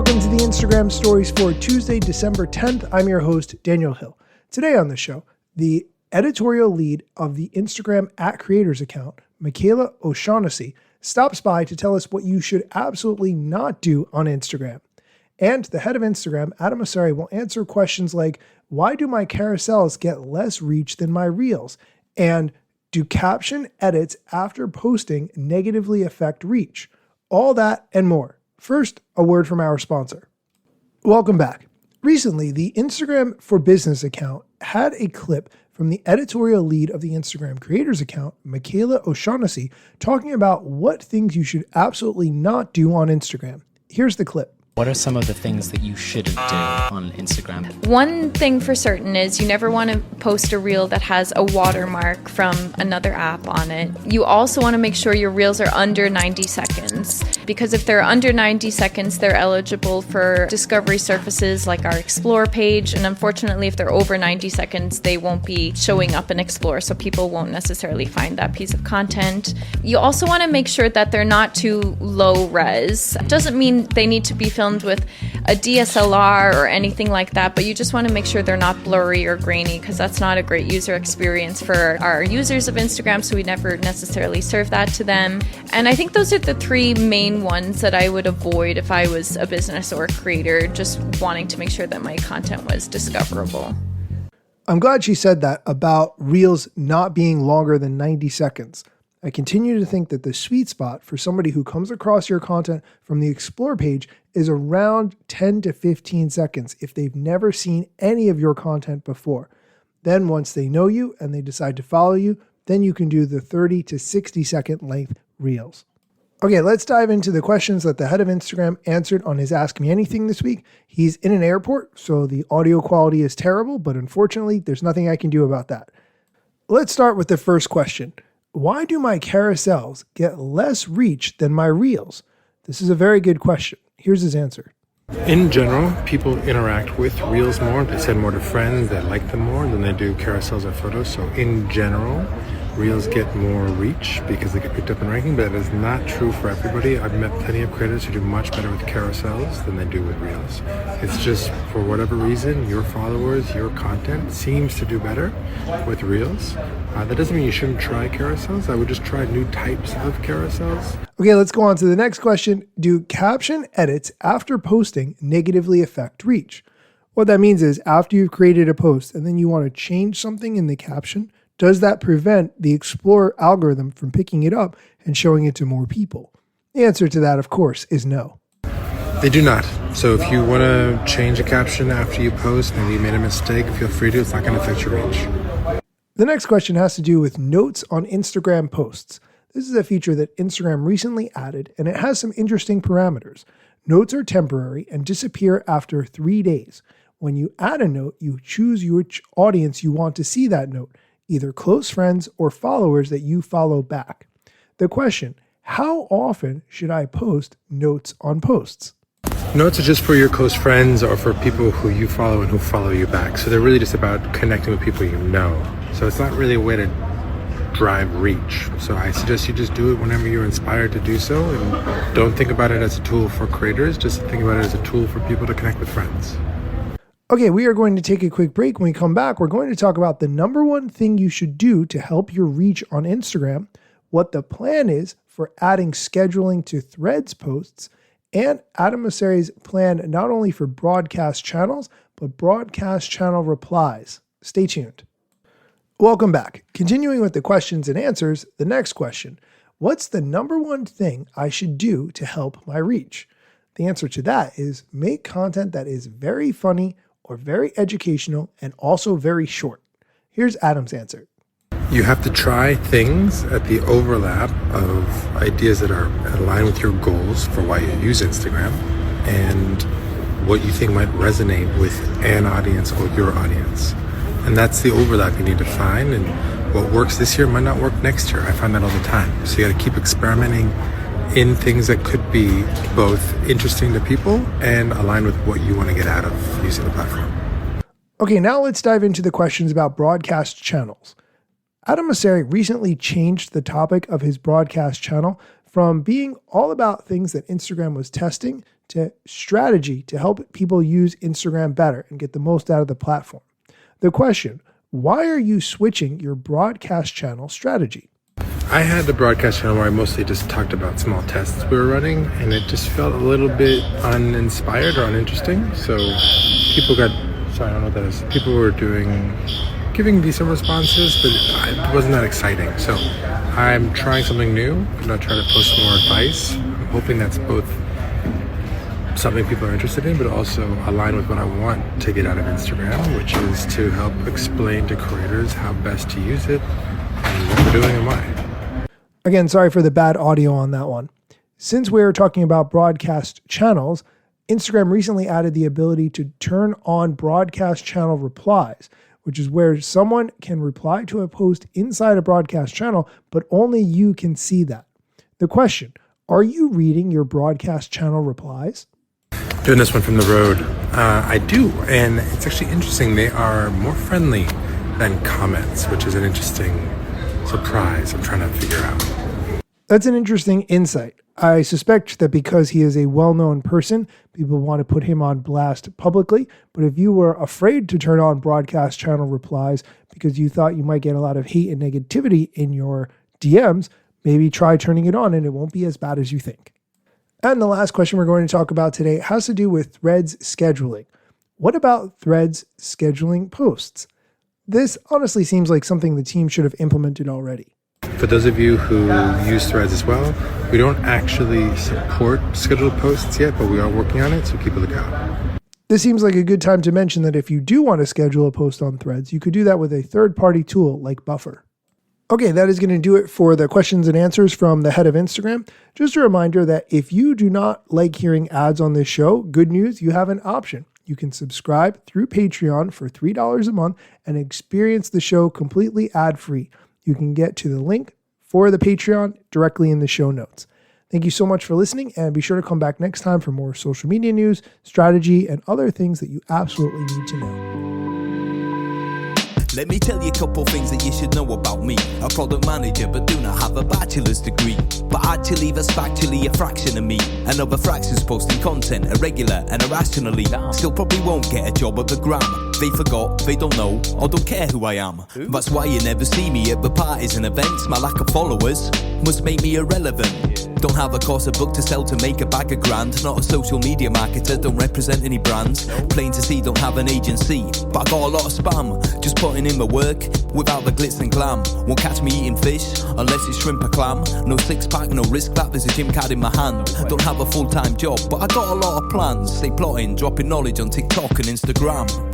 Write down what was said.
welcome to the Instagram stories for Tuesday, December 10th. I'm your host, Daniel Hill. Today on the show, the editorial lead of the Instagram @creators account, Michaela O'Shaughnessy, stops by to tell us what you should absolutely not do on Instagram. And the head of Instagram, Adam Mosseri, will answer questions like, why do my carousels get less reach than my reels? And do caption edits after posting negatively affect reach? All that and more. First, a word from our sponsor. Welcome back. Recently, the Instagram for Business account had a clip from the editorial lead of the Instagram creators account, Michaela O'Shaughnessy, talking about what things you should absolutely not do on Instagram. Here's the clip. What are some of the things that you shouldn't do on Instagram? One thing for certain is you never want to post a reel that has a watermark from another app on it. You also want to make sure your reels are under 90 seconds, because if they're under 90 seconds, they're eligible for discovery surfaces like our Explore page. And unfortunately, if they're over 90 seconds, they won't be showing up in Explore, so people won't necessarily find that piece of content. You also want to make sure that they're not too low res. Doesn't mean they need to be filmed with a DSLR or anything like that, but you just want to make sure they're not blurry or grainy, because that's not a great user experience for our users of Instagram, so we never necessarily serve that to them. And I think those are the three main ones that I would avoid if I was a business or a creator, just wanting to make sure that my content was discoverable. I'm glad she said that about reels not being longer than 90 seconds. I continue to think that the sweet spot for somebody who comes across your content from the Explore page is around 10 to 15 seconds if they've never seen any of your content before. Then once they know you and they decide to follow you, then you can do the 30 to 60 second length reels. Okay, let's dive into the questions that the head of Instagram answered on his Ask Me Anything this week. He's in an airport, so the audio quality is terrible, but unfortunately, there's nothing I can do about that. Let's start with the first question. Why do my carousels get less reach than my reels? This is a very good question. Here's his answer. In general, people interact with reels more. They send more to friends. They like them more than they do carousels or photos. So in general, reels get more reach because they get picked up in ranking, but that is not true for everybody. I've met plenty of creators who do much better with carousels than they do with reels. It's just for whatever reason, your followers, your content seems to do better with reels. That doesn't mean you shouldn't try carousels. I would just try new types of carousels. Okay, let's go on to the next question. Do caption edits after posting negatively affect reach? What that means is after you've created a post and then you want to change something in the caption, does that prevent the Explore algorithm from picking it up and showing it to more people? The answer to that, of course, is no. They do not. So if you want to change a caption after you post, maybe you made a mistake, feel free to. It's not going to affect your reach. The next question has to do with notes on Instagram posts. This is a feature that Instagram recently added, and it has some interesting parameters. Notes are temporary and disappear after 3 days. When you add a note, you choose which audience you want to see that note, either close friends or followers that you follow back. The question, how often should I post notes on posts? Notes are just for your close friends or for people who you follow and who follow you back. So they're really just about connecting with people you know. So it's not really a way to drive reach. So I suggest you just do it whenever you're inspired to do so, and don't think about it as a tool for creators. Just think about it as a tool for people to connect with friends. Okay, we are going to take a quick break. When we come back, we're going to talk about the number one thing you should do to help your reach on Instagram, what the plan is for adding scheduling to Threads posts, and Adam Mosseri's plan not only for broadcast channels, but broadcast channel replies. Stay tuned. Welcome back. Continuing with the questions and answers, the next question, what's the number one thing I should do to help my reach? The answer to that is make content that is very funny or very educational and also very short. Here's Adam's answer. You have to try things at the overlap of ideas that are aligned with your goals for why you use Instagram and what you think might resonate with an audience or your audience. And that's the overlap you need to find, and what works this year might not work next year. I find that all the time. So you got to keep experimenting in things that could be both interesting to people and align with what you want to get out of using the platform. Okay, now let's dive into the questions about broadcast channels. Adam Mosseri recently changed the topic of his broadcast channel from being all about things that Instagram was testing to strategy to help people use Instagram better and get the most out of the platform. The question, why are you switching your broadcast channel strategy? I had the broadcast channel where I mostly just talked about small tests we were running, and it just felt a little bit uninspired or uninteresting. So people were giving decent responses, but it wasn't that exciting. So I'm trying something new. I'm going to try to post more advice. I'm hoping that's both something people are interested in, but also align with what I want to get out of Instagram, which is to help explain to creators how best to use it and what we're doing and why. Again, sorry for the bad audio on that one. Since we're talking about broadcast channels, Instagram recently added the ability to turn on broadcast channel replies, which is where someone can reply to a post inside a broadcast channel, but only you can see that. The question, are you reading your broadcast channel replies? Doing this one from the road, I do, and it's actually interesting. They are more friendly than comments, which is an interesting surprise I'm trying to figure out. That's an interesting insight. I suspect that because he is a well-known person, people want to put him on blast publicly. But if you were afraid to turn on broadcast channel replies because you thought you might get a lot of hate and negativity in your DMs, maybe try turning it on and it won't be as bad as you think. And the last question we're going to talk about today has to do with Threads scheduling. What about Threads scheduling posts? This honestly seems like something the team should have implemented already. For those of you who use Threads as well, we don't actually support scheduled posts yet, but we are working on it, so keep a lookout. This seems like a good time to mention that if you do want to schedule a post on Threads, you could do that with a third-party tool like Buffer. Okay, that is going to do it for the questions and answers from the head of Instagram. Just a reminder that if you do not like hearing ads on this show, good news, you have an option. You can subscribe through Patreon for $3 a month and experience the show completely ad-free. You can get to the link for the Patreon directly in the show notes. Thank you so much for listening, and be sure to come back next time for more social media news, strategy, and other things that you absolutely need to know. Let me tell you a couple things that you should know about me. A product manager but do not have a bachelor's degree. But actually that's factually a fraction of me. Another fraction's posting content irregular and irrationally. Still probably won't get a job at the Gram. They forgot, they don't know, or don't care who I am. That's why you never see me at the parties and events. My lack of followers must make me irrelevant. Don't have a course or book to sell to make a bag of grand. Not a social media marketer, don't represent any brands. Plain to see, don't have an agency. But I got a lot of spam, just putting in my work without the glitz and glam. Won't catch me eating fish unless it's shrimp or clam. No six pack, no risk that, there's a gym card in my hand. Don't have a full-time job, but I got a lot of plans. Stay plotting, dropping knowledge on TikTok and Instagram.